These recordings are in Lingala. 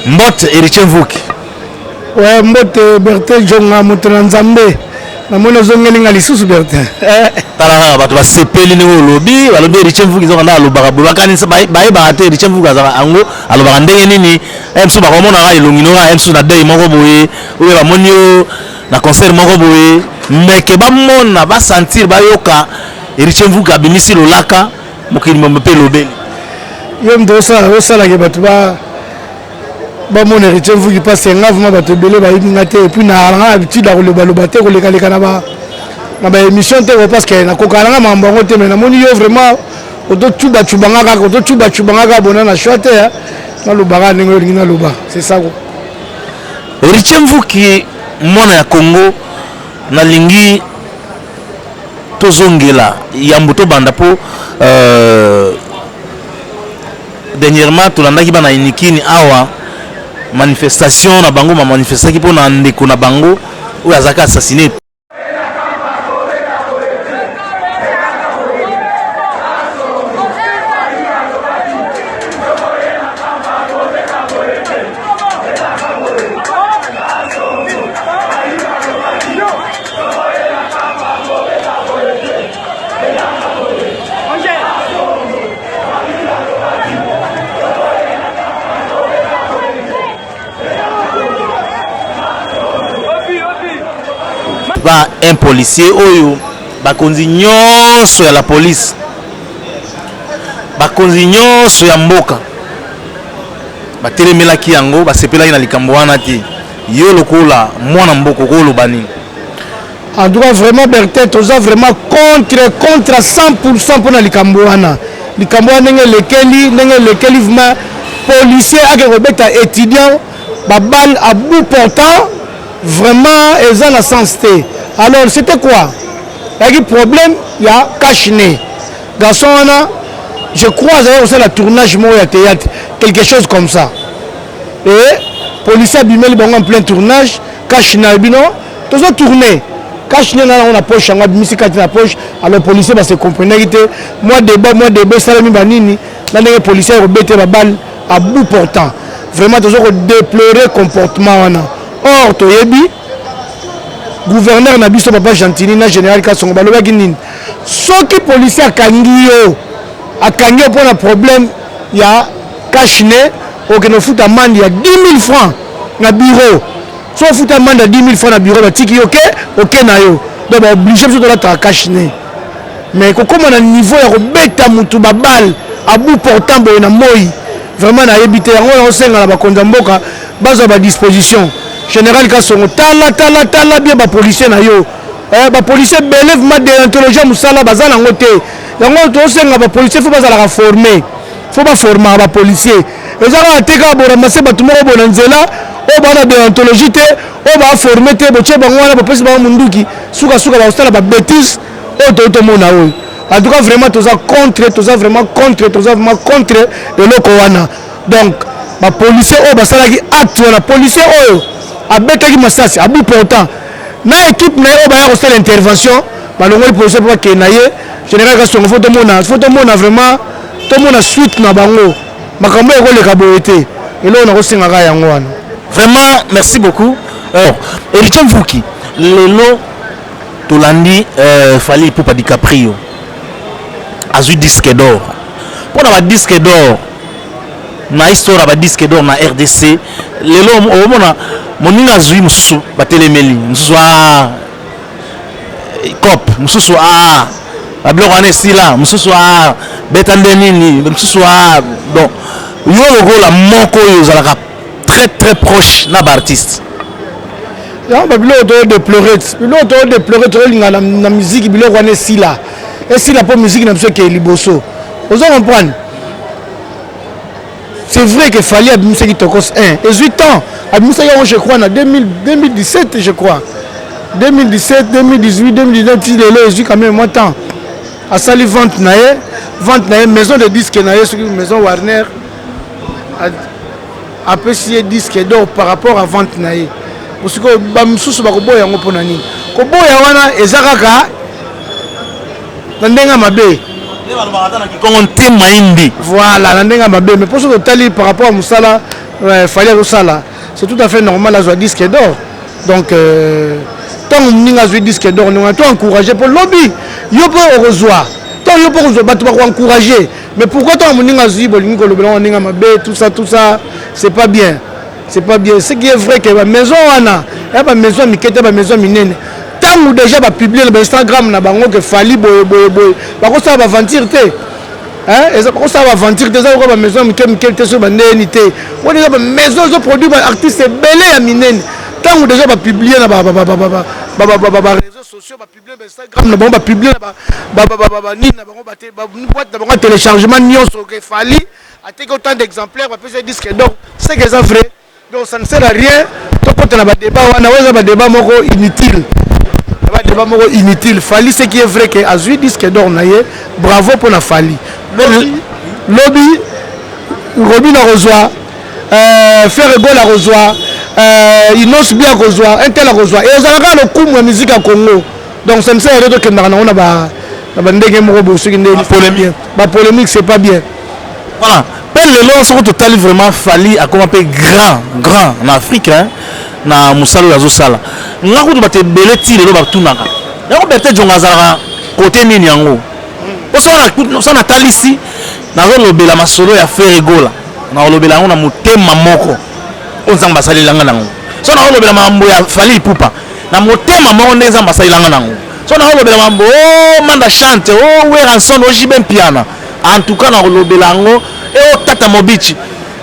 Mbote Héritier Mvuki. Ouais, Mbote Bertin Jonga Moutonanzambe. Na mona zongelinga lisusu Bertin. Tala bato ba sepeli ni lobi, balobi Héritier Mvuki zonga alobaka bulakanisa ba te Héritier Mvuki azaka ango alobaka ndenge nini emso ba komona ga elongino ga emso na day moko boye oyo ba monio na concert moko boye mais ke ba mona ba sentir ba yoka Héritier Mvuki abimisi lolaka mokili mompe lobeli. Yo mdosa ke bato ba mon Héritier Mvuki passe ngavuma bato belé ba yinga te et puis na alanga habitude à loba te ko leka na ba émission te parce que na kokalanga mambango te mais na moni yo vraiment oto chuba chubanga bona na chote na lobaka ndenge olingi na loba c'est ça ko. Héritier Mvuki mona ya Congo na lingi tozongela yambo to banda po dernièrement tolandaki bana inikini awa manifestation na bango ma manifestaki po na ndeko na bango oyo azaka assassiné. Un policier oyo bakonzi nyonso ya la police bakonzi nyonso ya mboka batelemelaki yango basepelaki na likambo wana te yo lokola mwana mboka koloba nini? En tout cas vraiment Bertin toza vraiment contre 100% pour na likambo wana ndenge lekeli vraiment policier ake kobeta étudiant babal à bout portant vraiment eza na sens te. Alors c'était quoi? Il y a problème, il y a cache-nez. Garçon, je crois que c'est le tournage de théâtre, quelque chose comme ça. Et policier Bimel en plein tournage, cache-nez, tout ça tourné. Cache-nez dans la poche, on a mis dans la poche. Alors policier va se comprendre que moi débat, salami banini, les policiers ont bêté la balle à bout portant. Vraiment, tout ça déplorer comportement. Or, toyebi gouverneur na biso papa Gentini na général Kasongo balobaki nini soki policier akangi pour un problème ya cache-nez okeno futa amende ya 10 000 francs na bureau so futa amende ya 10 000 francs na bureau batiki yo ok na yo donc ba obligé biso tolata cache-nez mais kokoma na niveau ya kobeta mutu babal à bout portant boye na moi vraiment na yebite yango na osenga na bakonza mboka bazwa ba disposition général Kasongo tala bien ba policier na yo ba policier belève ma déontologie musala bazana ngote yango to senga ba policier faut bazala former faut ba former ba policier ezala ateka bo ramasser ba tumoko bona nzela o bana déontologie te o ba former te bo cheba ngwana ba pesi ba munduki suka ba ostala ba bêtise o to mona o en tout cas vraiment toza vraiment contre le loko wana donc ba policier o basalaki acte wana policier oyo abetaki masasi à bout portant na équipe na yo ba ya l'intervention balongoli policier pour que na ye général Kasongo faut tout mona vraiment tout mona suite na bango makambo ekoleka boyete elo na kosengaka yango wana. Vraiment merci beaucoup. Héritier Mvuki lelo tolandi fali pour pas DiCaprio azui disque d'or pour na ba disque d'or na histoire ba disque d'or na RDC lelo omona moninga zui musu batelemeli musu cop musu abloko anesila musu betande nini musu donc yo lokola moko yo zalaka très proche na ba artiste ya babilo to déplorer to linga na musique biloko anesila esila po musique na biso ke liboso ozo comprendre. C'est vrai que fallait abimisa qui tokos 1 et 8 ans abimisa je crois en 2017 je crois 2017 2018 2019 il est quand même moins temps à sali vente na maison de disque na maison Warner a apprécié disque d'or par rapport à vente na parce que ba msusu ba koboya ngo pona nini koboya wana ezakaka na ndenga mabe. Voilà, mais pour ce que tu par rapport à Moussala, ouais, fallait que ça là. C'est tout à fait normal à jouer disque d'or. Donc, tant que nous joué disque d'or, nous avons encouragé pour le lobby. Yo peut rejoindre. Tant yo peut rejoindre, tu vas encourager. Mais pourquoi tant que nous avons joué tout ça, c'est pas bien. C'est pas bien. Ce qui est vrai que la maison, la maison, la maison, tant que déjà publié sur Instagram, que Fali boy, ça va ventir. Ça va ventir des gens maison qui sur bandénité. On est maison de produits artistes belé à minen. Tant que déjà va publier na réseaux sociaux, va publier Instagram, va publier na téléchargement nyonso que Fali a été autant d'exemplaires, va faire disque donc c'est que ça vrai. Donc ça ne sert à rien. Tant qu'on a débat, on a débat inutile. Débat inutile. Fali ce qui est vrai que Azui disque d'or naie. Bravo pour la Fali. Lobby, Robin a rejoint, Ferrego a rejoint, Inos bien a rejoint, Intel a rejoint. Et ils ont regardé le coup de la musique à Congo. Donc ça ne sert à rien que nous avons la polémique, c'est pas bien. Voilà. Le long sont total vraiment Fali a comme un peu grand en Afrique, hein, na Moussalo Yazosala. Nous avons battu beleti le long tout naka. Nous avons battu Jongazara côté Ninyango. On a tal ici, nous avons le bela masolo ya Ferrego là. Nous avons le bela on a monté mamoko. On s'en va salir langanango. So nous avons le bela mambo ya Fali Poupa. Na monté mamoko on s'en va salir langanango. So nous avons le bela mambo oh manda chante oh we ranson oh jiben piano. En tout cas nous avons le bela ngo et au tata mobichi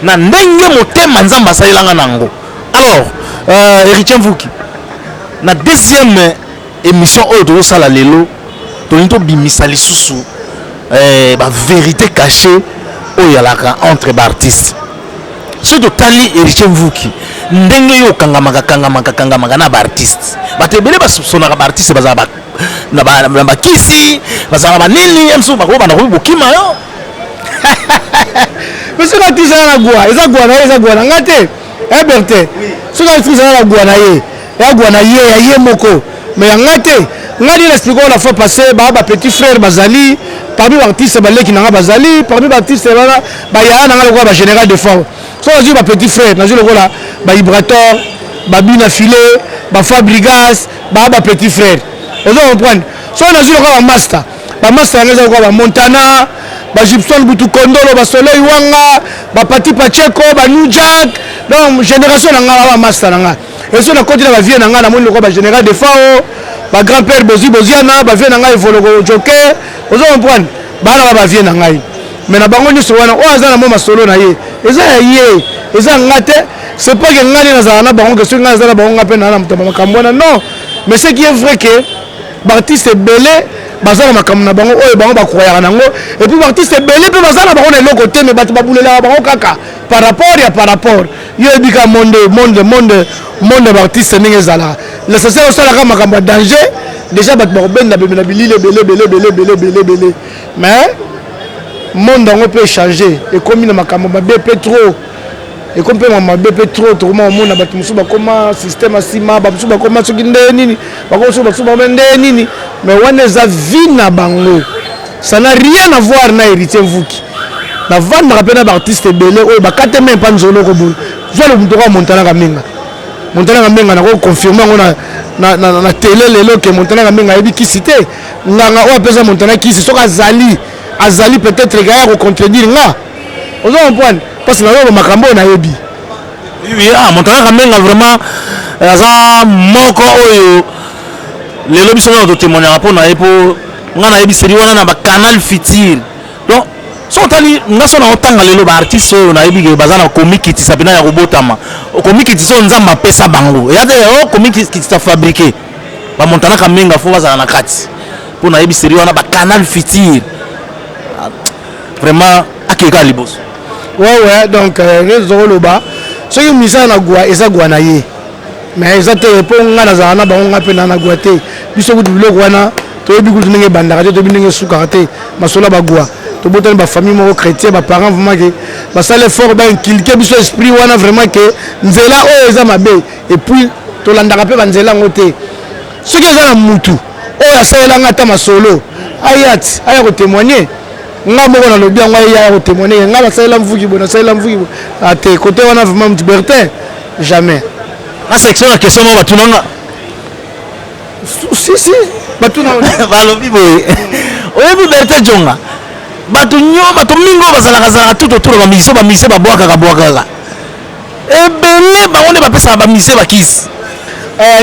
na ndenge motema nzamba sailanga nango. Alors Héritier Mvuki na deuxième émission auto sala lelo tonito bimisa lisusu ba vérité cachée oyalaka entre ba artistes surtout tali Héritier Mvuki ndenge yo kangamaka na ba artistes batebele basona ba artistes bazaba na ba kisi bazaba ba nini emso bakoba na bokima yo. Mais ce que tu sais la goua, ils ont ngate, Berté. Ce que tu sais la goua na ye moko. Mais ngate, ngadi l'explique la fois passée, ba petit frère Bazali, parmi les artistes balé qui n'anga Bazali, parmi les artistes ba ya n'anga le ba général de fort. So on dit ba petit frère, na le là, ba Ibrator, ba Bina Filé, ba Fabrigas, ba petit frère. Vous comprenez? So on a dit le ba master. Ba master ngeza ko ba Montana. Ba Gibson Butu Kondolo, ba Soleil Wanga, ba Pati Pacheco, ba New Jack. Donc génération nanga ba master nanga. Et so na continue ba vie nanga na moni ko ba général de Fao, ba grand-père Boziana, ba vie nanga Evologo Joker. Vous comprenez? Ba na ba vie nanga. Mais na bango nyoso wana o aza na mo solo na ye. Eza ye, eza ngate, c'est pas que ngani na za na bango que so ngana za na bango ngape na mutaba makambona non. Mais ce qui est vrai que l'artiste est belé bazala makambo na bango oyo bango bakroyaka nango et puis l'artiste belé pe bazala bango na eloko te mais bato babulela bango kaka par rapport yo ebika monde bartiste ndenge ezala nécessaire osalaka makambo ya danger déjà bato bakobenda bemela bilile belé mais monde yango peut changer ekomi na makambo mabe pe trop et comme peut mabe pe trop tourment omona bato mosusu bakoma système asima bamosusu bakoma soki nde nini bakomosusu basusu bakoma nde nini mais wana eza vie na bango ça n'a rien à voir na Héritier Mvuki na vandaka mpe na baartiste ebele oyo bakate me mpa nzolo kobola zwa le moto oka Montana Kamenga nakoconfirme yango na tele lelo ke Montana Kamenga ayebi kisi te nganga oyo apesa Montana kisi soki azali peut-être kaya kocontredire nga ozo comprendre parce que nayoba makambo na yebi oui Montana Kamenga vraiment aza moko oyo lelo biso na témoignera pour na yepo nga na yebi seri wana na ba canal fitir donc so tali nga so na otanga lelo ba artiste oyo na yebi ke bazana comique ti sabina ya robotama comique ti so nzamba pesa bango ya de comique ti ta fabriquer ba Montana Kamenga fo bazana na kati pour na yebi seri wana ba canal fitir vraiment akeka libos. Ouais donc réseau loba ce qui misa na gwa eza gwa na ye mais eza te pour nga na zana ba nga pe na gwa te biso bu biloko wana to yebi ku ndenge bandaka te to bi ndenge suka te masola ba gwa to botani ba famille mo chrétien ba parents vraiment que ba sale fort ba inculquer biso esprit wana vraiment que nzela o eza mabe et puis to landaka pe ba nzela ngote ce qui eza na mutu o ya sala nga ta masolo aya ko témoigner nga moko na lobi yango ya ko témoigner nga basalela mvuki bona salela mvuki ate côté wana vraiment Bertin jamais na section la question ba tunanga si batuna balobi boye oyebi Bertin Djonga bato mingo bazalaka tout autour ba mise babwaka ebele bango bapesa ba mise bakisi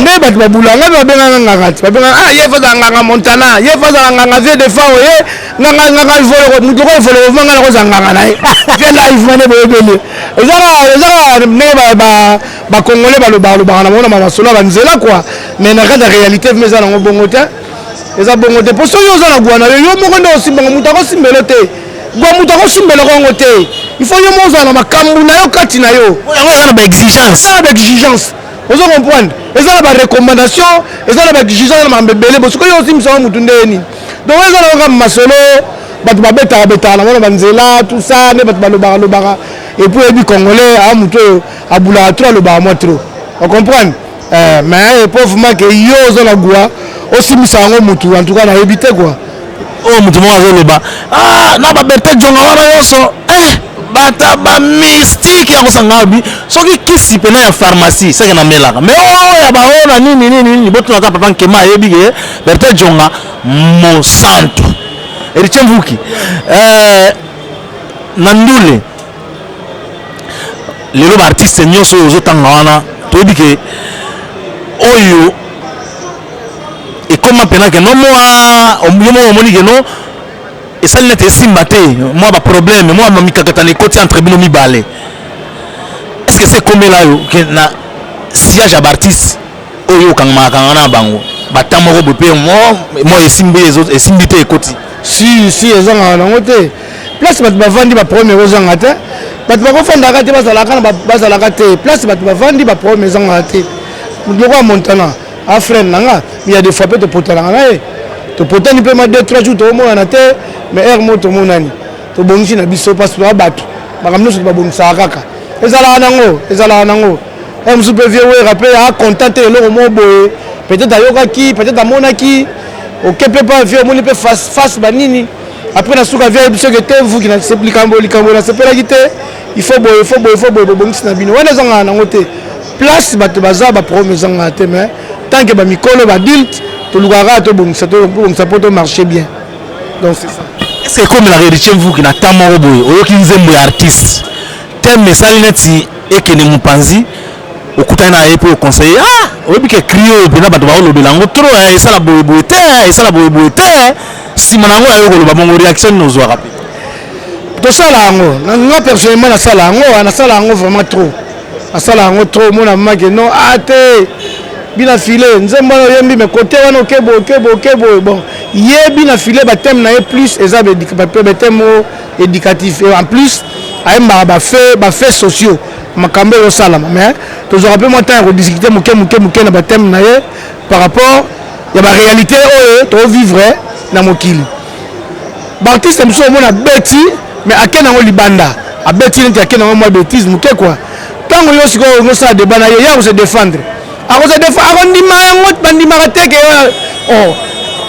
nde bato babulanga babenganga ngangati babenganga ye faza nganga Montana ye faza nganga vie de fao ye nganga volo mutu ko volo vanga ko zanganga naye vie live mane boyebele ezaka ne ba congolais baloba na mona masolo banzela quoi mais na kata réalité mais za nango bongo te eza bongo te po soyo za na gwana yo moko ndo osimbanga mutu ko simbelo te gwa mutu ko simbelo ko te il faut yo moza na makambu na yo kati na yo yango ba exigence vous comprenez? Et ça, la recommandation, et ça, la exigence, la mbébélé, parce que aussi, nous sommes tous les donc, ils ont un solo, tout ça, et puis, les Congolais, à Boula, trop, le bar, moi, trop. Vous comprenez? Mais, pauvre moi, que yo, ont la goua, aussi, nous sommes en tout cas, on a évité quoi. Oh, mutu mo azolo ba. Ah, na ba Bertin Djonga wana yoso. Bata ba mystique ya kosanga bi. Soki kisi pena ya pharmacie, c'est que na melaka. Mais oh ya ba ona nini botu na papa nkema yebi ke Bertin Djonga mon santo. Eriche Mvuki. Nandule. Lelo ba artiste nyoso ozotanga wana. Toyebi ke oyo et comment pena que non moi omoni que non et ça n'était simbaté moi ba problème moi mami kakatane côté entre bino mi balé est-ce que c'est comme là que na siège à artiste oyo kangama kangana bango batamo ko bopé moi esimbi les autres esimbité côté si ezanga na ngote place bat bavandi ba premier ozanga te bat ba ko fanda ka te bazalaka te place bat bavandi ba premier zanga te ndoko Montana a frère nanga il y a des fois peut potala nanga to potani pe ma 2-3 jours to mo na te mais air moto monani to bongi na biso parce que bato makamno so ba bonisa kaka ezala nango on se peut vieux rappeler a contenté le mo boye peut-être ayoka ki peut-être amona ki OK peut pas vieux moni peut face banini après na suka vieux biso que te vous qui na s'explique likambo na sepela kite il faut boye bongi na bino wana zanga nango te place bato baza ba promet zanga te mais tant que ba mikolo ba dilt to lugara to bongisa poto marcher bien donc c'est ça est-ce que comme la Eriche Mvuki na tamoro boye oyoki nzembo ya artiste thème mesali neti ekene mupanzi okutana na ye pour conseiller oyebi ke crio pena bato ba olobela ngo trop esala boye te sima nango ayo koloba bongo réaction nozwa rapide to sala ngo nga personnellement na sala ngo vraiment trop asala yango trop mona maki non ate bina filé nzembo no yembi me côté wana okebo bon yebi na filé ba thème na e plus eza ba thème éducatif et en plus ayemba ba fait sociaux makambe yo salama mais toujours un peu moins temps rediscuter muke na ba thème na ye par rapport ya ba réalité oyo to vivre na mokili ba artiste mso mona beti mais akena ngo libanda a beti nti akena ngo moi bêtise muke quoi tango yo siko ngo sa débat na ye ya se défendre akondima yango bandimaka teke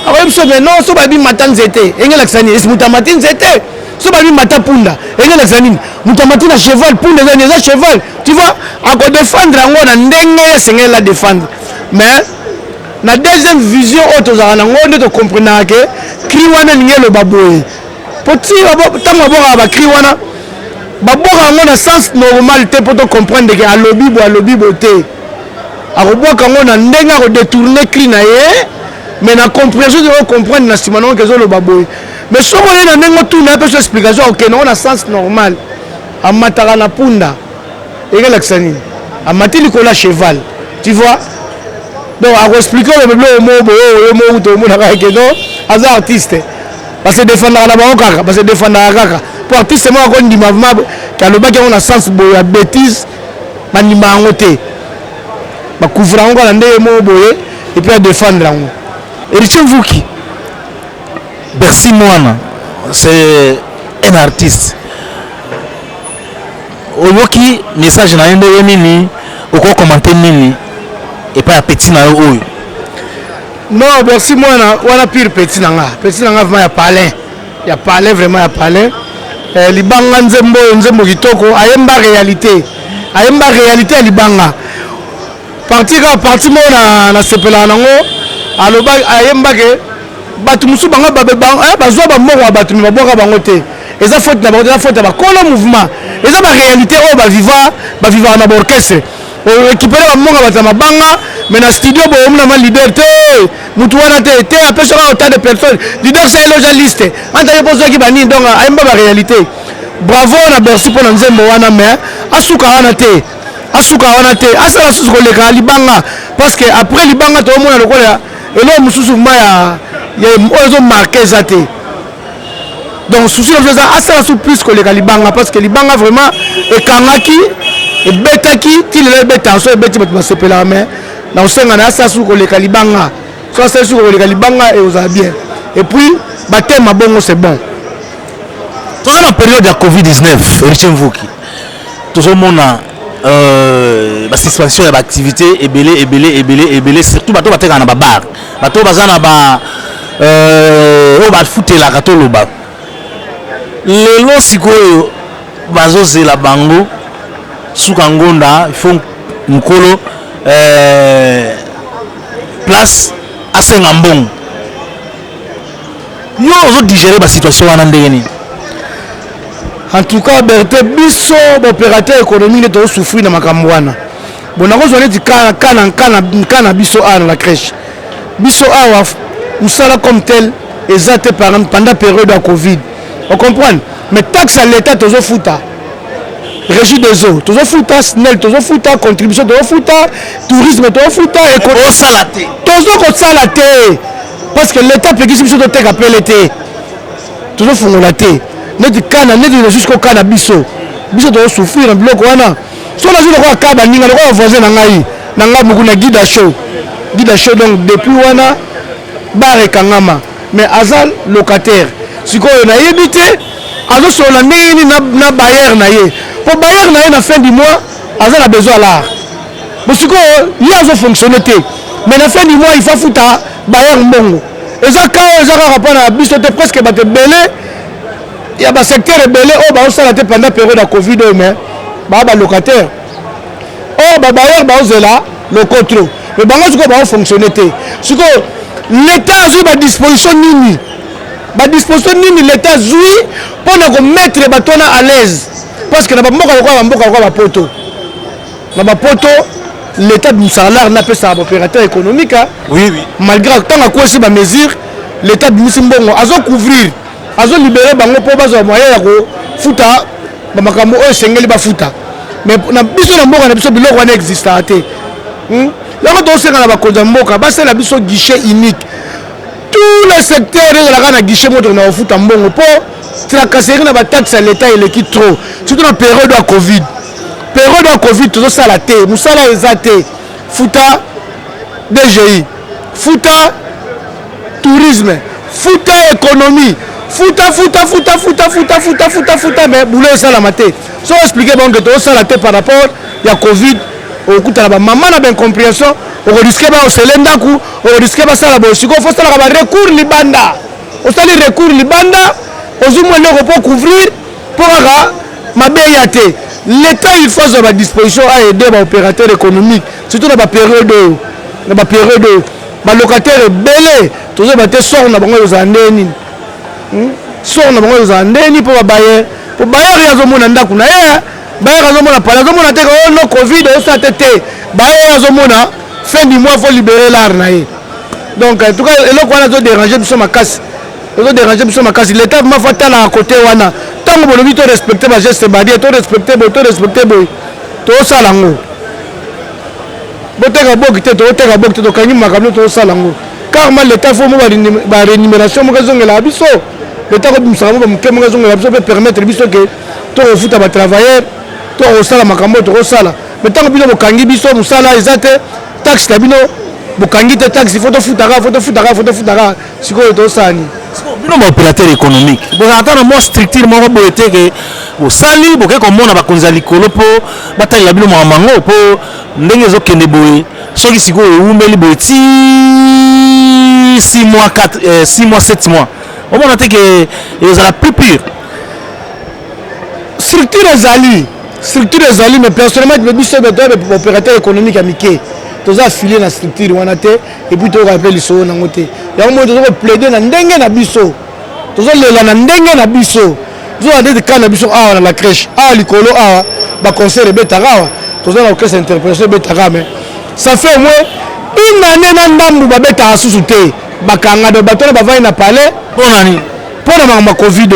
akoyebiso me non so babi mata nzete engelakisa nini esi mutu amati nzete so babi mata punda engelakisa nini mutu amati na cheval punda eza cheval tu vois akodéfendre yango na ndenge esengeli la défendre mais na deuxième vision oyo tozalaka nango nde tocomprendaka ke cri wana ningi eloba boye poti ntango babokaka bacri wana baboka yango na sens normal te mpo tocomprendre ke alobi bo te akobwaka ngo na ndenge akodétourne cri na ye mais na compréhension de comprendre na nsima nango kezoloba boye mais soko ye na ndenge otuna ye mpeso explication akokende ngo na sens normal amataka na punda ekelakisa nini amati likolo ya cheval tu vois donc akoexplike olobebile oyo moo boye oyo moo uta omonaka eke non aza artiste parce que défendaka na bango kaka parce que défendaka kaka po artiste moko akondima vraimen kalobaki yango na sens boye ya bêtise bandima yango te bakouvra yango kala ndenge moko boye epuis adéfendre yango Eriche Mvuki Bercy Mwana c'est un artiste oyoki message na ye ndenge nini okokomante nini epai ya petit na yo oyo non Bercy Mwana wana pire petit na nga vraimen ya palin ya palais vraiment ya palais libanga nzembo kitoko ayemba réalité ya libanga parti mo na sepela nango aloba ayemba ke batu musu banga bazwa ba moko batu mabwaka bango te eza faute na bango eza faute ba kola mouvement eza ba réalité o ba viva na orchestre o récupérer ba moko batu mabanga mais na studio bo omna ma leader te mutu wana te apesha autant de personnes leader c'est le journaliste anta yepozo ki bani donc ayemba ba réalité bravo na merci pour nzembo wana mais asuka wana te asala susu koleka libanga parce que après libanga to mona lokola elo mususu ma ya ozo marqué ça te donc souci de ça asala su plus koleka libanga parce que libanga vraiment ekangaki ebetaki tilele betanso ebeti bato basepela mais na osenga na asala su koleka libanga so asala su koleka libanga et oza bien et puis batema bongo c'est bon. Dans la période de Covid-19 Richie Mvuki tozomona la suspension de l'activité est belé surtout bato bateka na babar bato bazana ba ba futela katolo ba lelo sikoyo bazozela bango suka ngonda font mukolo place asenga mbongo yo ozo digérer ba situation wana ndenge nini. En tout cas, Berthe, biso opérateur économique de souffrir dans ma camouana. Bon, on a dit kana biso à la crèche. Biso à nous sommes comme tel exact pendant la période de Covid. On comprend. Mais taxe à l'État, toujours fouta. Régie des eaux, toujours fouta, SNEL, toujours fouta, contribution, toujours fouta, tourisme, toujours fouta, économie. Salaté. Toujours salaté. Parce que l'État peut dire que c'est tout appelé l'été. Toujours fongolaté. Neti kana neti jusqu'au kana biso doit souffrir en bloc wana so na jiko kwa kaba ninga kwa voisin na ngai mukuna guida show donc depuis wana bare kangama mais azal locataire siko na yebité azo so la nini na bailleur na ye pour bailleur na ye na fin du mois azal a besoin là mais siko il a fonctionner té mais na fin du mois il faut fouta bailleur mbongo ezaka rapport na biso te presque ba te belé. Il y a un secteur rebelle, pendant la période de Covid, mais les locataires. Les bailleurs, là, le contrôle. Mais les bailleurs, ils fonctionnent. L'État a une disposition nini. L'État a pour mettre les bâtons à l'aise. Parce que l'État du salaire n'a pas ça opérateur économique. Oui. Malgré tant à quoi ces mesures, l'État du Simbongo a couvrir. Azo libéré bango po bazo moyen ya ko futa ba makambo o sengeli ba futa mais na biso na mboka na biso biloko wana existe ate lako to senga na ba konza mboka ba c'est la biso guichet unique tous les secteurs de la kana guichet moto na futa mbongo po tira kaseri na ba taxe à l'état il est trop surtout na période de Covid tout ça la té musala ezate futa DGI futa tourisme futa économie Fouta, mais boulot ça la maté. So expliquer bon que tout ça la tête par rapport à la Covid, au coup de la maman a bien compréhension, on risque pas au Selendaku, on risque pas ça la bosse. Il faut ça la recours libanda. On s'allait recours libanda, aux humains ne peuvent pas couvrir pour ma BIAT. L'État il faut à disposition à aider les opérateurs économiques, surtout dans la période les locataires belé, toujours battre sort na bango aux années. So na bango za ndeni po baye ya zo mona ndaku na ye baye ya zo mona pala zo mona te ko no Covid o sa tete baye ya zo mona fin du mois faut libérer l'art na ye donc en tout cas eloko wana zo déranger biso makasi l'état ma fata na côté wana tango bolobi to respecter ba geste barrière to respecter boy to salango boteka bokite to kanyi makamno to salango car mal l'état faut mo ba rémunération mo kazongela biso l'État peut permettre que tout le foot à travailler, tout le salaire makambo, tout le salaire. Mais tant que bino bokangi biso musala ezate taxe na bino bokangi te taxe faut futara siko to sani. Bino ba opérateur économique. Bon attends moi structure moko boete que bo sali boke ko mona ba konza likolo po batali la bino mango po ndenge zo kende boye. Soki siko umeli boeti 6 mois 7 mois. au moins que ils la plus pure. Structure ezali mais personnellement je me dis c'est opérateur économique américain tous affiliés na structure wana te et puis to rappeler liso na ngote ya mo to plaider na ndenge na biso tous lela na ndenge na biso zo ande de kana biso awa na la crèche awa likolo awa ba concert betara tous na orchestre interprétation betara mais ça fait au moins une année na ndambu ba betara susu te bakanga de bato ba vai na palais pour nani pour na ma covid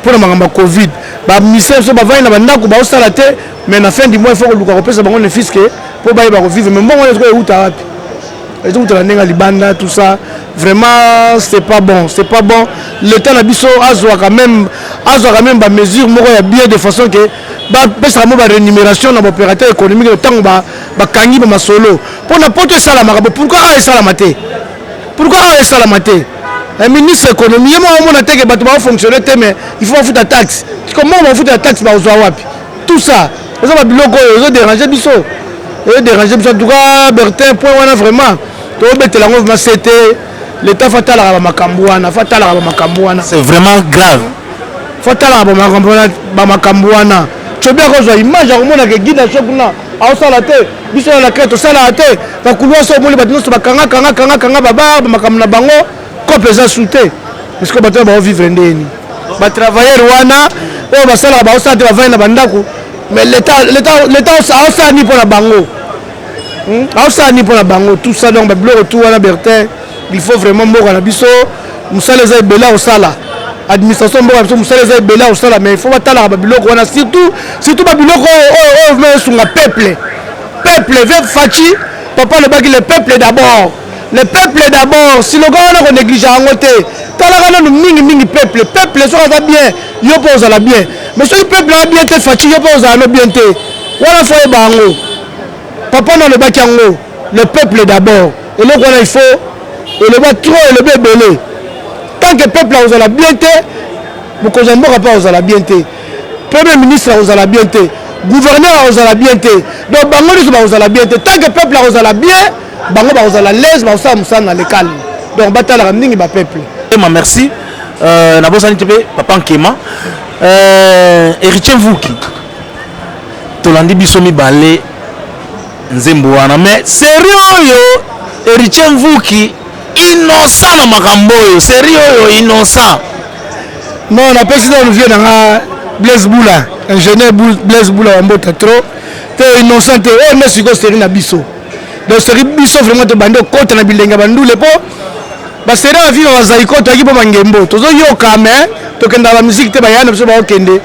pour na ma covid ba ministère so ba vai na bandako ba osala te mais na fin du mois il faut que luka kopesa bango ne fisque pour ba vivre mais bon on est ko uta wapi et tout la nenga libanda tout ça vraiment c'est pas bon l'état na biso azwa quand même ba mesure moko ya bien de façon que ba pesa mo ba rémunération na opérateur économique le temps ba kangi ba masolo pour na poto sala maka pourquoi sala maté un ministre économie moi on a que bato ba fonctionner mais il faut foutre la taxe comment on va foutre la taxe ba ozwa wapi tout ça ça va biloko yo déranger biso en tout cas Bertin point wana vraiment to betela ngo vraiment c'était l'état fatala ba makambo wana c'est vraiment grave fatala ba makambo wana tobia ko zo image ko mona ke guide so kuna au sala te biso na kreto sala te ba kulwa so moli batino so bakanga baba ba makambo na bango ko pesa souté parce que bato ba vivre ndeni ba travailler wana o ba sala ba osate ba vaina bandako mais l'état ça ni pour la bango tout ça donc le retour à Bertin il faut vraiment mourir na biso musala za bela au sala administration mourir biso musala za bela au sala mais il faut batala ba biloko wana surtout ba biloko mais sur le peuple veut fachi papa le baki le peuple d'abord si le gars on néglige en côté talaka no mingi peuple so ça bien yo pose la bien mais si le peuple a bien te fachi yo pose la bien te wala faut bango papa no le baki yango le peuple d'abord et le il faut et le va trop et le belé tant que peuple a la bien te vous connaissez pas la bien te premier ministre a la bien te gouverneur a la bien te donc bango ni a la bien te tant que peuple a la bien bango ba la l'aise ba ça musana le calme donc batala ramningi ba peuple merci na bosani tebe papa Nkema héritier Mvuki tolandi biso mibale nzembo wana mais sérieux yo héritier Mvuki innocent na makambo yo sérieux yo innocent non na pesi on vient na Blaise Boula ingénieur Blaise Boula wa mbota trop te innocent te o ne siko série na biso donc série biso vraiment te bando kota na bilenga bandule po ba série na vie wa zaiko to ki po mangembo tozo yoka mais to kenda la musique te ba yana biso ba okende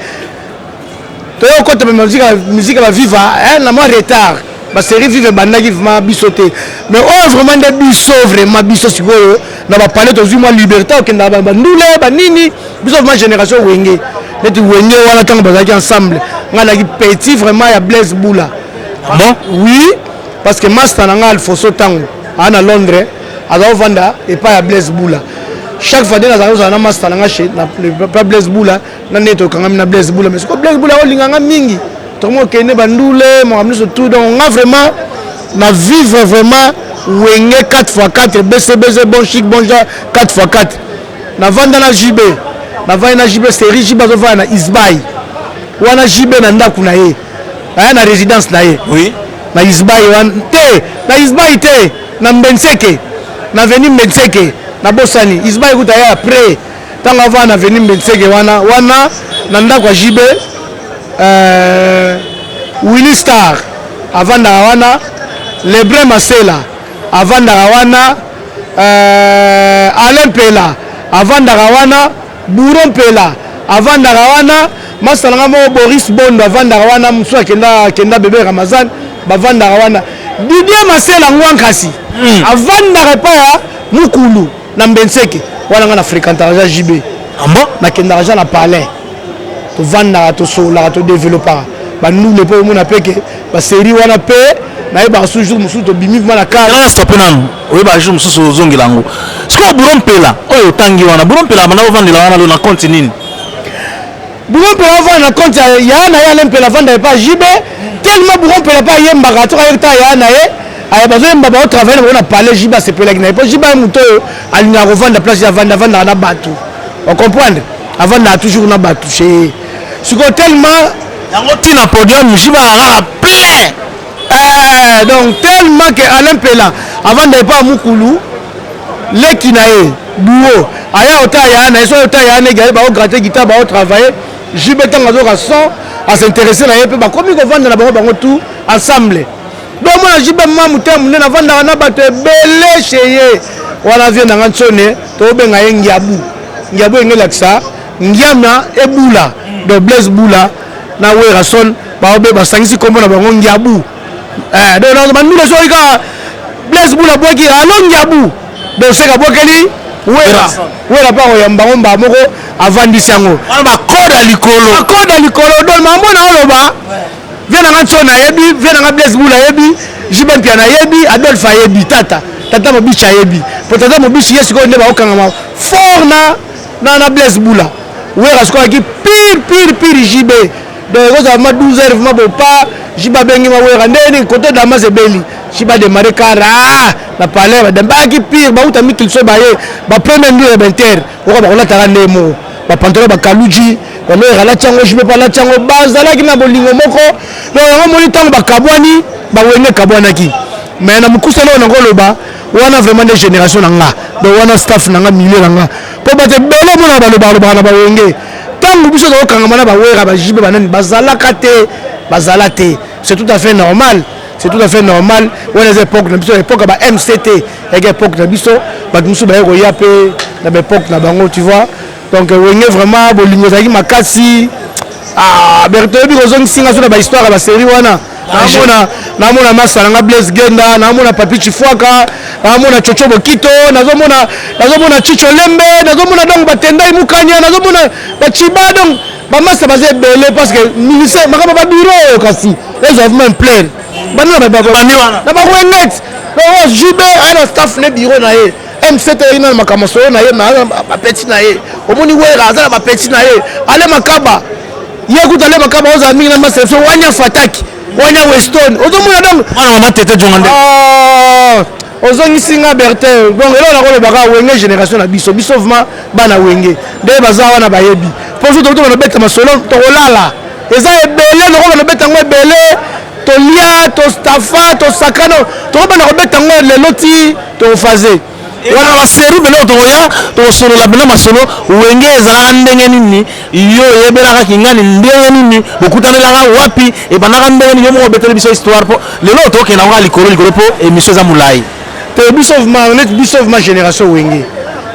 to yo kota ba musique ba viva na mo retard ba série vive bandaki vraiment biso te mais oh vraiment de biso sikoyo na ba parler to zuma liberté okenda ba bandule ba nini biso vraiment génération wenge neti wenge wana tango bazaki ensemble ngana ki petit vraiment ya Blaise Boula bon oui parce que master nanga Alfonso tango ana Londres azo vanda et pas ya Blaise Boula chaque fois dans la na master nanga chez na pas Blaise Boula na neto kanga na Blaise Boula mais ko Blaise Boula olinganga mingi to mo kene bandule mo amni surtout donc on a vraiment na vivre vraiment wenge 4x4 BCBZ bon chic bon genre 4x4 na vanda na JB na vanda na JB série JB zo vanda na Isbay wana JB na ndaku na ye aya na résidence na ye oui na Isbay wan te na Isbay te na Mbenseke na veni Mbenseke na Bosani Isbay kuta ya après tanga vanda na veni Mbenseke wana na ndaku ya JB Willy Star avanda wana Lebrun Masela avanda wana Alain Pela avanda wana Buron Pela avanda wana masalanga mo Boris Bondo avanda wana musu kenda bébé Ramazan bavanda wana Didier Masela ngwankasi avanda pa ya Mukulu na Mbenseke wana na fréquentation JB amba na kenda na palais to vanda to sola to développer ba nous le po mona peke ba série wana pe na e ba toujours musu to bimi na ka na stop nanu o ba jour musu zongilango siko Buron Pela oyo tangi wana Buron Pela mana vanda wana na compte nini Buron Pela vanda na compte ya na ya lempela vanda e pas JB tellement Buron Pela pas yemba to ka ya na e aya bazo yemba ba travailler na palais JB c'est pela na e pas JB muto alinga revendre place ya vendre na bateau. On comprendre? Avant na toujours na bateau chez. Siko tellement yango tina podium jiba a plein. Donc tellement que Alain Pela avant de pas Mukulu les kinae bureau aya ota ya na so ota ya ne gars ba gratter guitare ba travailler jibe tanga zo son à s'intéresser na yep ba comme ko vendre na bango tout ensemble. Donc moi jibe mamu tem na vendre na bateau belé chez wana vient na ntsone to benga yengiabu ngiabu ngelaxa ngiama ebula de Blaise Bula na wera son ba obe ba sangisi kombo na bango ngiabu donc na bandule so ika Blaise Bula boki alon ngiabu donc c'est ka bokeli wera pa oyamba ngomba moko avandisi yango ba koda likolo donc mambo na oloba vient na ntsona yebi vient na Blaise Bula yebi jibe pia na yebi Adolphe yebi tata mobichi yebi pour tata mobichi yesi ko ndeba okanga fort na Blaise Bula wera sko ki pire jibe donc ça ma 12 heures ma pas jiba bengi ma wera ndeni côté de ma sebeli jiba démarrer kara na palais ba damba ki pire ba uta mikil so baye ba premier ndio benter ko ba olata ndemo ba pantalon ba kaluji ko wera la chango jibe pa la chango bazala ki na bolingo moko donc ngo moni tango ba kabwani ba wenge kabwana ki mais na mukuselo na ngoloba wana vraiment des générations nanga donc wana staff nanga milieu nanga po ba te belo mona ba loba na ba wenge tango biso ko kanga mana ba wera ba jibe banani bazalaka te c'est tout à fait normal on les époques na biso époque ba MCT et époque na biso ba musu ba ko yape na ba époque na bango tu vois donc wenge vraiment bolingo zaki makasi berto bi ko zongi singa so na ba histoire ba série wana namona masalanga Blaise Genda namona Papi Chifwaka namona Chocho Bokito nazomona Chicho Lembe nazomona donc batendai mukanya nazomona bachiba donc bamasa baze belé parce que ministère makaba ba bureau kasi les doivent même plaire banana ba na ba net no jibe ana staff ne bureau na ye MCT ina makamaso na ye na ba petit na ye omoni wera azala ba petit na ye ale makaba ye kutale makaba oza mingi na masa so wanya fataki wanya Weston ozomona donc wana tete jongande ozongisinga Bertin donc elo na ko baka wenge génération na biso vraiment bana wenge de baza wana bayebi pour tout to na beta masolo to lala eza ebele no ko na beta ngo ebele to lia to stafa to sakano to bana ko beta ngo le loti to faze wana ba série belo to ya to solo la bela masolo wenge ezalaka ndenge nini yo yebelaka kingani ndenge nini bokutanelaka wapi e banaka ndenge nini yo mo betele biso histoire po lelo to kena nga likolo po émission za mulai te biso ma génération wenge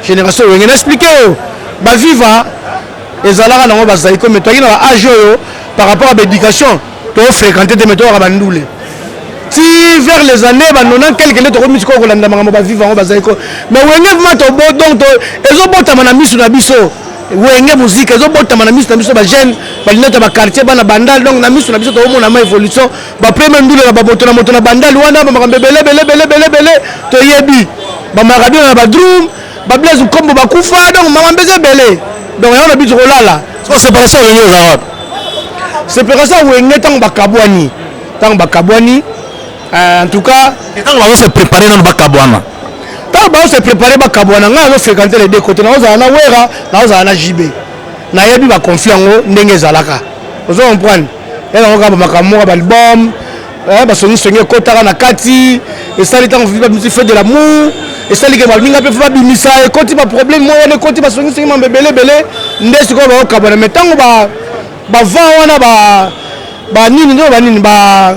n'expliquer ba viva ezalaka nango bazali comme toi ina ba âge yo par rapport à l'éducation to fréquenter des méthodes ba ndule si vers les années ba nona quelque ne to ko misiko ko landa mangamo ba viva ngo bazali ko mais wenge vraiment to bo donc to ezobota mana misu na biso wenge musique ezobota mana misu na biso ba jeune ba lineta ba quartier bana bandal donc na misu na biso to mona ma évolution ba premier ndule ba moto na bandal wana ba makambe belé to yebi ba marabi na ba drum ba Blaise Kombo ba kufa donc makambe belé donc on a bitu ko lala so séparation wenge za séparation wenge tang ba kabwani en tout cas tant on va se préparer dans bakabwana tant on va se préparer bakabwana nga zo fréquenter les deux côtés na oza na wera na oza na jibe na yebi ba confiant ngo ndenge zalaka ozo comprendre ela ngo ba makammo ba album ba songi kotaka na kati et ça l'étant ba musique fait de l'amour et ça liké ba minga pe fa bimisa et koti ba problème mo ne koti ba songi mambe belé ndesi ko ba kabwana mais tango ba va wana ba nini ndo ba nini ba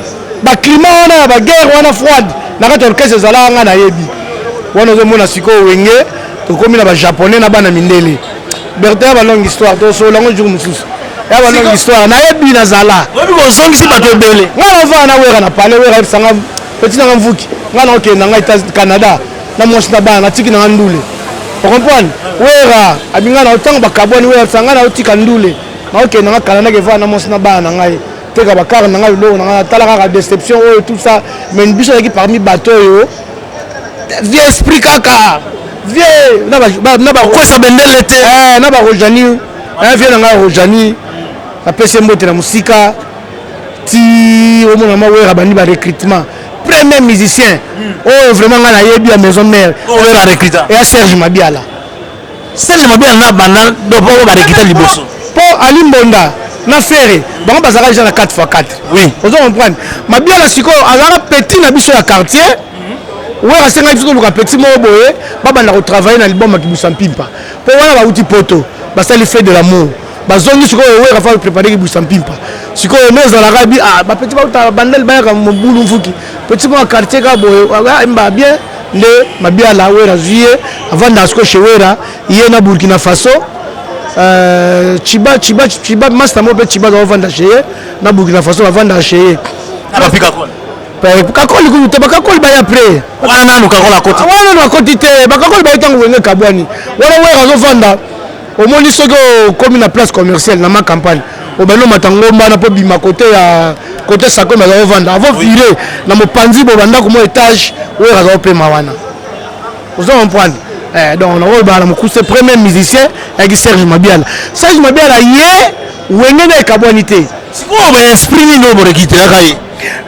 climat wana ba guerre wana froide na kati orchestre zala nga na yebi wana zo mona siko wenge to komi na ba japonais na bana mindele Bertin ba longue histoire to so lango jour mususu ya ba longue histoire na yebi na zala obi ko zongi si bato ebele nga na va na wera na parler wera sanga petit na mvuki nga na ok na nga Canada na mosi na bana na tiki na ndule on comprend wera abinga na otango ba kaboni wera sanga na otika ndule na ok na nga Canada ke va na mosi na bana ngai teka bakar na nga lo na talaka ka déception et tout ça mais une biso qui parmi bateau yo vieux esprit kaka vieux na ba ko sa bendele te na ba Rojani vieux na nga Rojani na pese mbote na musika ti o mona ma wera bani ba recrutement premier musicien oh vraiment nga na yebi à maison mère oyo la recruta et à Serge Mabiala na bana do po ba recruta liboso po Ali Mbonda na Ferré bango bazaka déjà na 4x4 oui vous comprendre Mabiala siko azara petit na biso ya quartier ouais asenga biso luka petit mo boye baba na travailler na album ya Kibusa Mpimpa po wana ba uti poto basali fait de l'amour bazongi siko ouais rafa préparer Kibusa Mpimpa siko neza la rabi ah ba petit ba bandel ba ka mbulu mfuki petit mo quartier ka boye mba bien le Mabiala ouais la juillet avant d'asko chez Wera yena Burkina Faso Chiba master mo pe Chiba za vanda chez na Burkina Faso va vanda chez na pika kwa kakoli kuta bakakoli ba après wana nanu kakola koti wana na koti te bakakoli ba itango wenge kabwani wana Wera zo vanda omoni soko comme na place commerciale na ma campagne obelo matangomba na po bima côté sako ma za vanda avant virer na mopanzi bo banda ko mo étage Wera za pe mawana vous en comprendre donc on a le premier musicien avec Serge Mabiala. Serge Mabiala yé wengene kabonité. C'est quoi on esprit ni no borekite kai.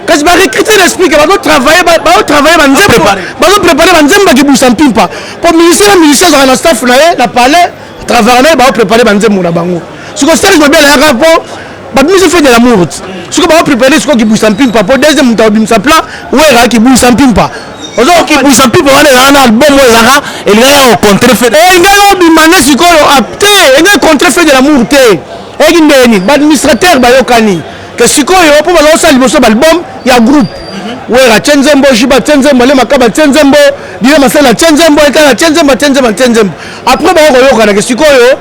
Quand je vais recruter l'esprit que va travailler préparer banzemba ki Kibusa Mpimpa. Pour musicien dans la staff na palais travailler va préparer banzemba na bango. Ce que Serge Mabiala ya rapport ba musique fait de l'amour. Ce que va préparer ce que Kibusa Mpimpa pour deuxième temps bimsa plat Wera Kibusa Mpimpa. Ozoki Kibusa Mpimpa wana na album ezaka elinga au contre-fait inga bimane sikolo apte inga contre-fait de l'amour te eki ndeni ba administrateur ba yokani que sikoyo po ba osali boso ba album ya groupe Wera Tenzembo Shiba Tenzembo le makaba Tenzembo dile masala Tenzembo ekala Tenzembo après ba yokana que sikoyo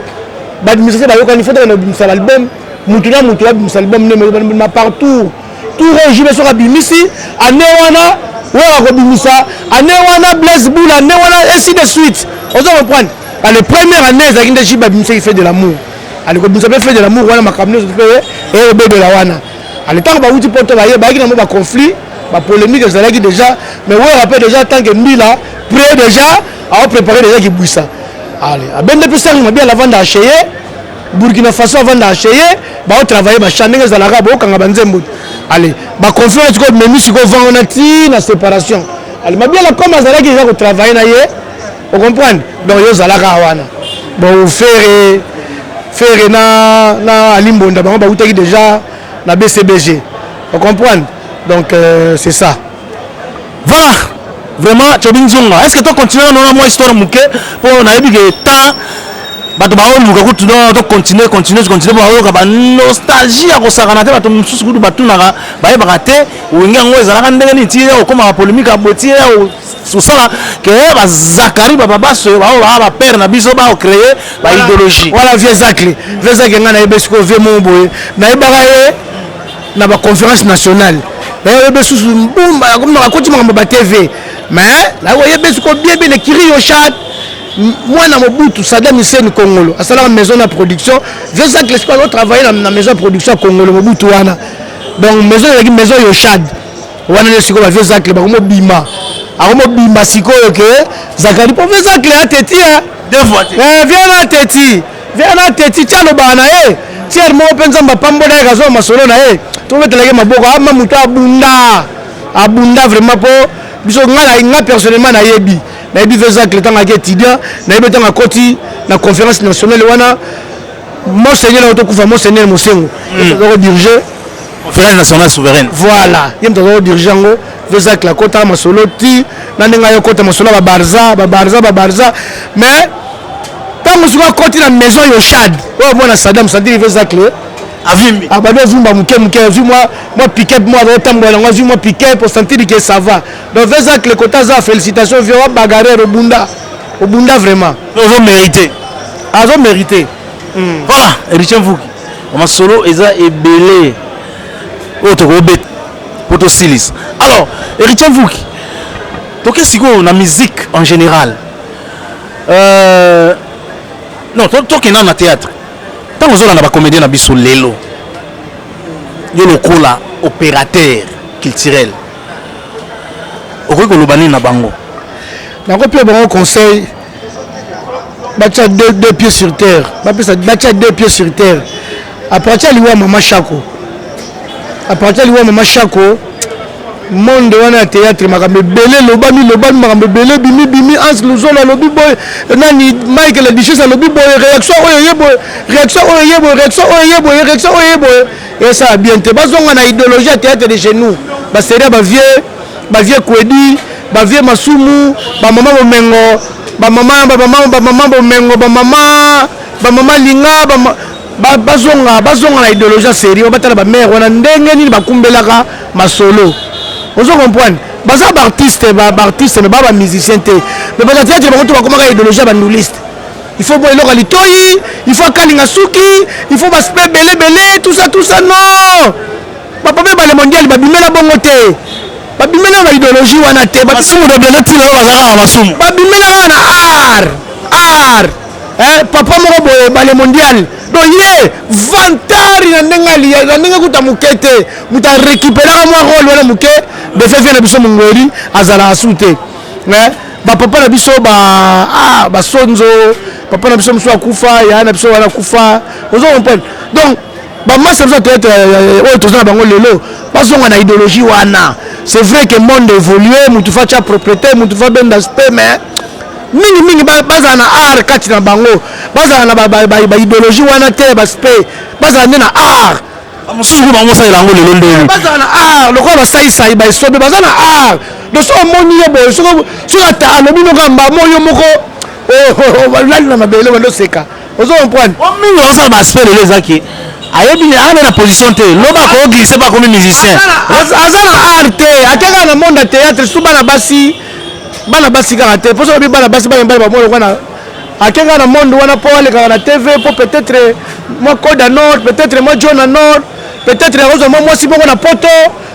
ba administrateur ba yokani faut na bimsa album mutu na bimsa album ne ma partout tout régime sur abimisi ane wana Wera ko bimisa ane wana Blaise Boula ane wana ainsi de suite on doit reprendre la première année Zakinde Shiba bimisa qui fait de l'amour ali ko bimisa fait de l'amour wana makamno fait et bébé la wana ali tant ba uti poto ba ye ba ki na mo ba conflit ba polémique ezalaki déjà mais Wera rappelle déjà tant que Mbila prêt déjà à préparer déjà Kibusa allez a ben depuis ça m'a bien la vendre acheter Burkina Faso avant d'acheter ba travailler ba changer ezalaka ba okanga banzembo allez ba conférence ko memi siko vendre na na séparation allez m'a bien la comme azalaki déjà ko travailler na ye vous comprenez donc yo zalaka wana bon faire na alimbonda ba utaki déjà na BCBG vous comprenez donc c'est ça voilà vraiment Chobinzonga est-ce que tu continues à moi histoire muke pour na yebi que temps bato baoluka kutu to continuer pour baoyoka ba nostalgie ya kosakana te bato mosusu kutu batunaka bayebaka te wenge yango ezalaka ndenge nini tie okómaka polémique abotie osala ke bazakari bababaso bao baa bapere na biso baocréer baidéologie voilà vieux zacle nga nayebi siko vie mo boye nayebaka ye na baconférence nationale nayebi susu mbumba akoti makambo ba TV mais nayebi siko bien ekiri yo chat mwana Mobutu Saddam Hussein Congolo asala maison de production vieux zacle siko travailler na maison de production Congolo Mobutu wana donc maison yo chad wana le siko ba vieux zacle ba mo bima bima siko que Zakari pour vieux zacle ateti deux fois viens na teti tiano bana tiers mo penza mbapambo na gazo masolo na to meteleke maboko ama mutu abunda vraiment po biso nga personnellement na yebi vieux zacle tanga étudiant na yebi tanga koti na conférence nationale wana monseigneur na otokufa monseigneur Mosengo to diriger conférence nationale souveraine voilà yem to diriger ngo vieux zacle kota masolo ti na ndenga yo kota masolo ba barza mais tant que tu côté la maison yo chad oh moi Saddam ça dit vieux zacle avimbi abado vumba muke vu moi piquet moi rotambola moi vu moi piquet pour sentir que ça va donc vieux zacle kota za félicitations vieux bagarre au bunda vraiment vous méritez voilà Richard Mvuki on solo eza ebelé otokobet poto silis alors Richard Mvuki toke siko na musique en général non toke na théâtre tant que na ba comédien na biso lelo yo lokola opérateur culturel okoko lobani na bango na ko pe bango conseil batia deux pieds sur terre batia deux pieds sur terre à partir liwa mama Chako monde wana théâtre makambe belé lobami makambe belé bimi ans luzolo lobi boy nani Michael la Duchesse lobi boy réaction oyo et ça bien te bazonga na idéologie théâtre de chez nous ba série ba vieux kwedi ba vieux masumu ba mama bomengo ba mama bomengo ba mama linga bazonga na idéologie série batala ba mère wana ndenge nini bakumbelaka masolo. Vous comprenez? Baza artiste mais pas musicien mais baza théâtre ba ko ba idéologie ba nouliste. Il faut boire le litoi, il faut kalinga suki, il faut baspe belé tout ça non. Papa ba le mondial ba bimela bongo te. Ba bimela ba idéologie wana te, ba sumu de belé ti lo bazaka ba sumu. Ba bimela na art. Papa moko boye ba le mondial. Donc il est vantari na ndengali na ndenga kuta mukete muta récupérer moi rôle wala muke de faire na biso mungweri azala asute ba papa na biso ba sonzo papa na biso mso akufa ya na biso wana kufa ozo comprendre donc ba massa biso peut-être o tozana bango lelo bazonga na idéologie wana c'est vrai que monde évolue mutu fa cha propriété mutu fa ben d'aspect mais mingi baza na art kati na bango baza na ba idéologie wana te baspe baza na art amususu ko bango sa lango lelo ndelo baza na art lokwa basai ba sobe baza na art do so moni yebo so ata lobi no kamba moyo moko lali na mabele wando seka ozo comprendre o mingi osa baspe lelo zaki ayebi ana na position te loba ko glisser ba comme musicien aza na art te ateka na monde théâtre suba na basi kaka pour ça bana basi ba mo wana akenga na monde wana po ale kaka na TV po peut-être moi code à nord peut-être moi John à nord peut-être rose moi si bon na poto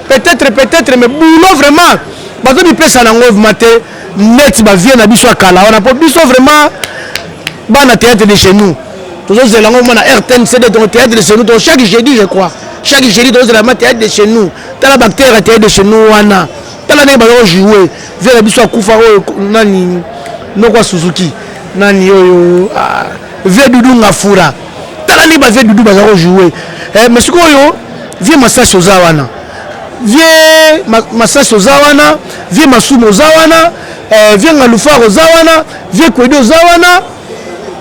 peut-être mais boulot vraiment bazo bi pesa na ngov maté net ba vient na biso akala wana po biso vraiment bana théâtre de chez nous toujours c'est lango na RTNC de théâtre de chez nous chaque jeudi je crois chaque jeudi dans la théâtre de chez nous tala bactérie théâtre de chez nous wana tala ne ba jouer vient na biso akufa nani nokwa Suzuki nani oyo vie dudu ngafura tala ni ba vie dudu baza ko jouer mais siko yo vie massage ozawana vie massage ozawana vie masumo ozawana vie ngalufa ozawana vie kwedo ozawana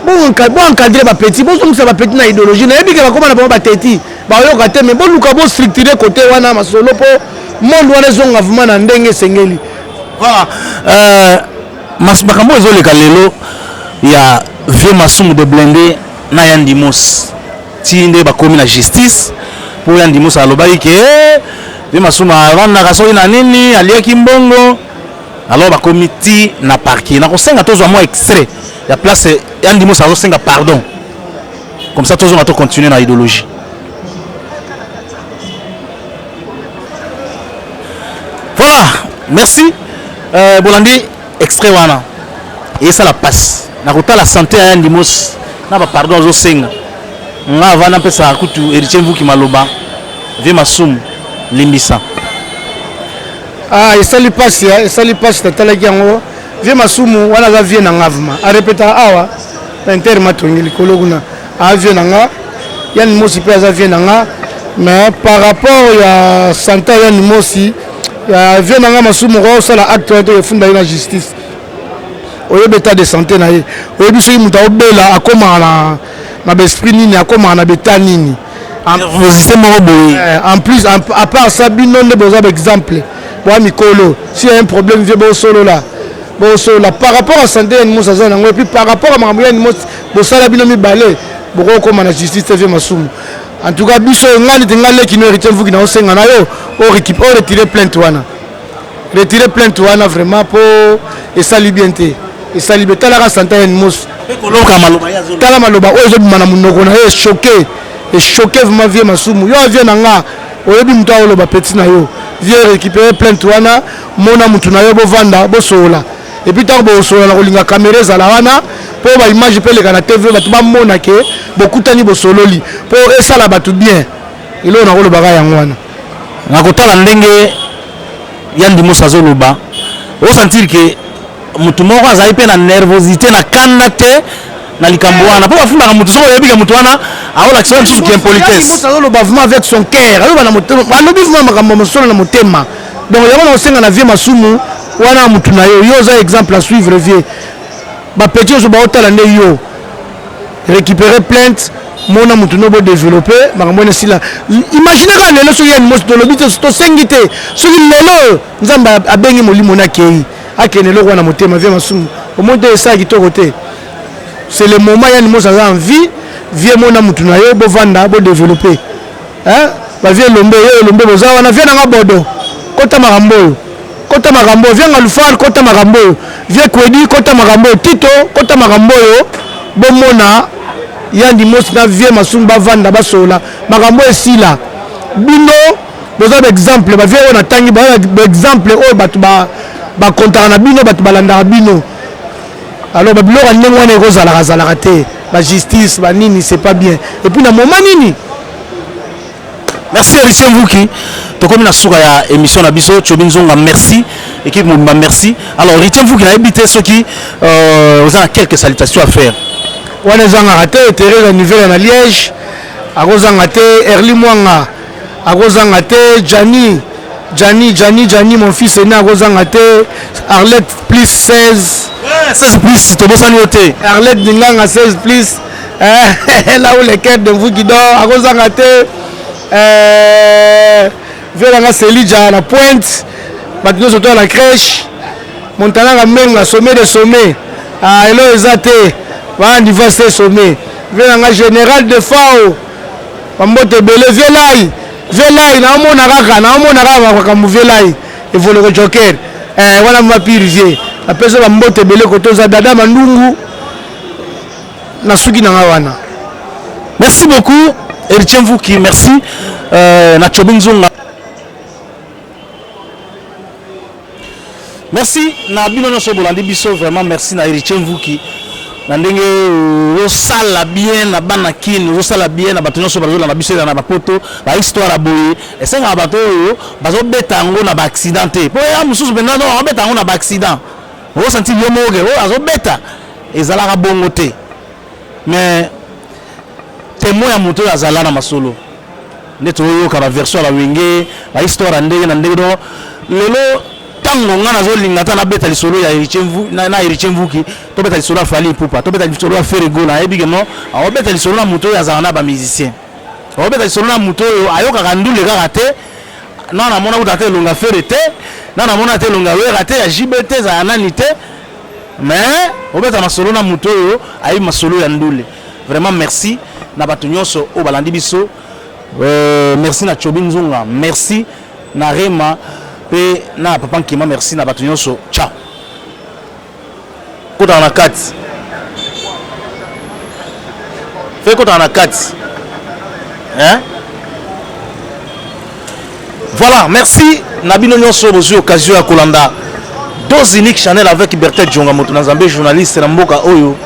bon encadrer ba petit bon ça ba petit na idéologie na yebi ke ba koma na ba teti ba yo ka te mais bon luka bon structurer côté wana masolo po monde wana zonga vraiment na ndenge sengeli voilà makambo ezoleka lelo ya vie masumu de blindé na Yandimos ti nde bakomi na justice pour Yandimos alobaki ke vie masumu avandaka soki na nini aliaki mbongo alors bakomi ti na parquet na kosenga tozwa mwa extrait ya place Yandimos azosenga pardon comme ça tozonga to continuer na idéologie. Voilà, merci. Bolandi extrait wana et ça la passe na kota la santé à Yandimos na ba pardon zo senga nga vana pesa kutu héritier mvuki maloba vie masumu limbisa et ça lui passe tala yango vie masumu wana ga vie na ngavuma a répéter awa inter matongi likolo kuna a vie na nga Yandimos pe za vie na nga mais par rapport ya santé ya Yandimos ya vie na nga masumu ko sala acte de funda na justice oyebi état de santé na ye oyebi soki mutu obela akoma na besprit nini akoma na beta nini en plus à part ça bino nde boza exemple bo mikolo si y a un problème vie bo solo là par rapport à santé Yandimos aza nango et puis par rapport à makambo Yandimos bosala bino mibale boko koma na justice te vie masumu en tout cas biso ngani te ngale kino héritier mvuki na osenga na yo o retirer plainte wana vraiment pour et ça liberté et ça liberté la santé Yandimos tala maloba oyo ezobima na munoko na ye choqué vraiment vie masumu yo vie na nga oyebi mutu oloba petit na yo vie récupérer plainte wana mona mutu na yo bovanda bosola et puis tant bosola na kolinga caméra ezala wana po ba image pe leka na TV batu bamona ke bokutani bosololi po esala batu bien ilo na koloba yango wana na kotala ndenge Yandimos azoloba o sentir que mutu moko azali pe na nervosité na kanda te na likambo wana po bafundaka mutu soko yebi ke mutu wana aolakisa mosusu ke impolitesse azoloba vraiment avec son cœur aloba na motema alobi vraiment makambo mosolo na motema donc yango na osenga na vie masumu wana mutu na yo oza exemple à suivre vie bapeti ozo baotala nde yo récupérer plainte mona mutu no bo développer makambo na sila imagine ka lelo soki yani mosi tolobi tosengi te soki lelo nzambe abengi molimo na kei akene eloko wana motema vie masumu omonde esala kitoko te c'est le moment yani mosi aza en vie vie mona mutu na yo bovanda bo développer bavie elombe yo elombe boza wana vie nanga bodo kota makambo oyo kota makambo oyo vie ngalufal kota makambo oyo vie kwedi kota makambo oyo tito kota makambo oyo bomona yandi mosi na vie masumu bavanda basola makambo esila bino boza baexemple bavie oyo natangi baexemple oyo bato bakontaka na bino bato balandaka bino alors babiloko ndenge wana ekozalaka te bajustice banini c'est pas bien et puis na moment nini. Merci Héritier Mvuki. Tokomi na suka ya émission na biso Tchobi Nzonga merci équipe Mumba merci. Alors Héritier Mvuki na habité ceux qui vous avez quelques salutations à faire. Wana zanga raté Thérèse Anniversaire na Liège. Akozanga te Erli Mwanga. Akozanga te Jani mon fils aîné akozanga te Arlette plus 16. 16 plus tobosani ote. Arlette Dinganga 16 plus. Là où les quêtes de Mvuki dort akozanga te Vélanga Selidja à la pointe, maintenant surtout à la crèche, Montana Menga, sommet de sommet, à Elo Ezate, voilà, anniversaire sommet, Vélanga général de Fao, Pambote Bele, Vélai, Namonara, comme Vélai, et vous le joker, voilà ma pire, la personne Pambote Bele, Kotoza Dada Mandungu, Nasuki Nangawana. Merci beaucoup. Héritier Mvuki, merci. Na Tchobi Nzonga. Merci. Na binono sobolandi biso vraiment merci na Héritier Mvuki. Na ndenge osala bien na banakine, osala bien na batonyo sobolandi na biso na bapoto, ba histoire aboye. Esenga bato yo bazo beta ngo na ba accidenté. Po ya mususu benda no beta ngo na ba accident. O senti yo moge, o azo beta. Ezala ka bongo te. Mais témoin ya moto ya zala na masolo neto yo ka ba version la wenge ba histoire ndenge na ndenge do lelo tango ngana zo lingata na beta lisolo ya Héritier Mvuki na Héritier Mvuki to beta lisolo Fally Ipupa to beta lisolo ya Ferego na ebi no a beta lisolo na moto ya zala na ba musicien a beta lisolo na moto yo ayoka kandule kaka te na na mona utate longa fere te na mona te longa wera te ya JBT za nani te mais o beta masolo na moto yo ayi masolo ya ndule vraiment merci na bato nyonso o balandi biso merci na Tchobi Nzonga merci na Rema pe na papa Nkima merci na bato nyonso ciao kota na kati fait kota na kati hein voilà merci na bino nyonso bozui occasion ya kolanda Dose Unique Channel avec Berthe Djonga moto na Zambie journaliste na mboka oyo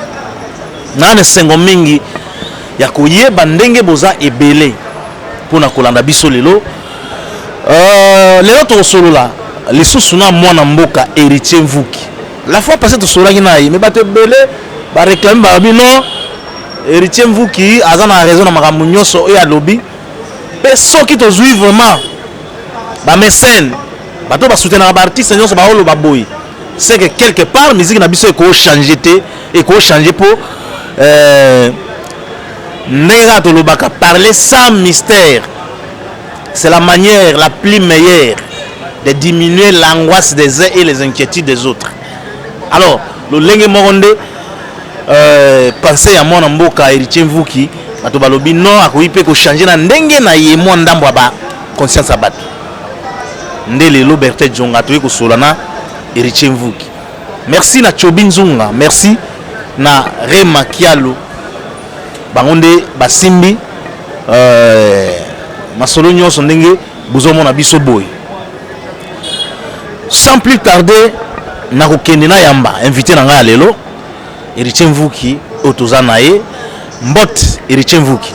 na sengo mingi ya koyeba ndenge boza ebele pona kolanda biso lelo lelo tosolola lisusu na mwana mboka Héritier Mvuki la fois passée tosolaki na ye mais bato ebele ba réclamer ba bino Héritier Mvuki aza na raison na makambo nyonso oyo alobi pe soki tozwi vraiment ba mécène bato ba soutenir ba artiste nyonso ba olo ba boy c'est que quelque part musique na biso eko changer te eko changer pour Nera Tolobaka, parler sans mystère, c'est la manière la plus meilleure de diminuer l'angoisse des uns et les inquiétudes des autres. Alors, le Lenge Moronde, pensez à mon amboka Héritier Mvuki, à Tobalobi, non, à quoi peut changer na ndenge na yemo ndambo ba conscience abat. Ndele Robertet Djonga, tu es solana Héritier Mvuki. Merci na Tchobi Nzonga, merci na Rema Kialo. Bangonde basimbi masolo nyonso ndenge bozomona biso boy sans plus tarder na kokende na yamba invité na ngai lelo Héritier Mvuki otoza na ye mbot Héritier Mvuki